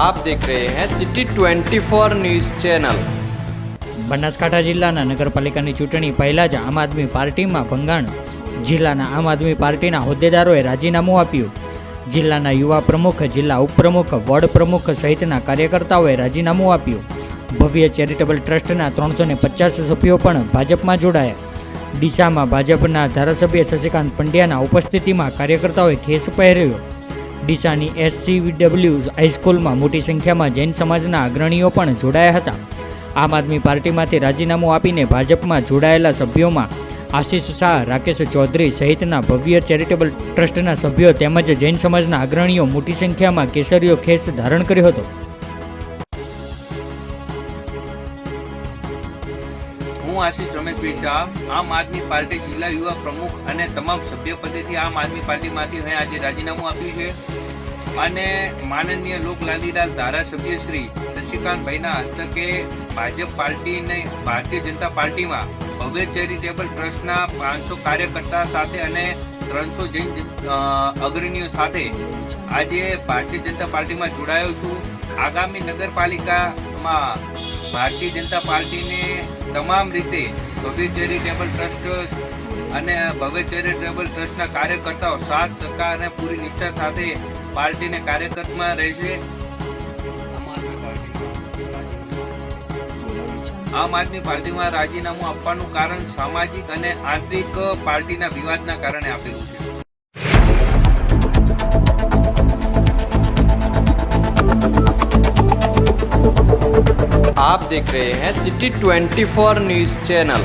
आप देख रहे हैं सिटी 24 न्यूज़ चैनल। બનાસકાંઠા જિલ્લાના નગરપાલિકાની ચૂંટણી પહેલાં જ આમ આદમી પાર્ટીમાં ભંગાણ। જિલ્લાના આમ આદમી પાર્ટીના હોદ્દેદારોએ રાજીનામું આપ્યું। જિલ્લાના યુવા પ્રમુખ, જિલ્લા ઉપપ્રમુખ, વોર્ડ પ્રમુખ સહિતના કાર્યકર્તાઓએ રાજીનામું આપ્યું। ભવ્ય ચેરિટેબલ ટ્રસ્ટના 350 સભ્યો પણ ભાજપમાં જોડાયા। ડીસામાં ભાજપના ધારાસભ્ય શશિકાંત પંડ્યાના ઉપસ્થિતિમાં કાર્યકર્તાઓએ ખેસ પહેર્યો। ડીસાની SCW હાઈસ્કૂલમાં મોટી સંખ્યામાં જૈન સમાજના અગ્રણીઓ પણ જોડાયા હતા। આમ આદમી પાર્ટીમાંથી રાજીનામું આપીને ભાજપમાં જોડાયેલા સભ્યોમાં આશીષ શાહ, રાકેશ ચૌધરી સહિતના ભવ્ય ચેરિટેબલ ટ્રસ્ટના સભ્યો તેમજ જૈન સમાજના અગ્રણીઓ મોટી સંખ્યામાં કેસરીયો ખેસ ધારણ કર્યો હતો। હું આશીષ રમેશભાઈ શાહ, આમ આદમી પાર્ટી જિલ્લા યુવા પ્રમુખ અને તમામ સભ્યપદેથી આમ આદમી પાર્ટીમાંથી મેં આજે રાજીનામું આપ્યું છે અને માનનીય લોકલાડીલાલ ધારાસભ્ય શ્રી શશિકાંતભાઈના હસ્તકે ભાજપ પાર્ટીને ભારતીય જનતા પાર્ટીમાં ભવ્ય ચેરિટેબલ ટ્રસ્ટના 500 કાર્યકર્તા સાથે અને 300 જૈન અગ્રણીઓ સાથે આજે ભારતીય જનતા પાર્ટીમાં જોડાયો છું। આગામી નગરપાલિકામાં ભારતીય જનતા પાર્ટીને તમામ રીતે ભવ્ય ચેરિટેબલ ટ્રસ્ટ અને ભવ્ય ચેરિટેબલ ટ્રસ્ટના કાર્યકર્તાઓ સાથ સહકાર અને પૂરી નિષ્ઠા સાથે પાર્ટીને કાર્યકર્તામાં રહેશે। આમ આદમી પાર્ટીમાં રાજીનામું આપવાનું કારણ સામાજિક અને આંતરિક પાર્ટીના વિવાદના કારણે આપેલું છે। आप देख रहे हैं सिटी 24 न्यूज़ चैनल।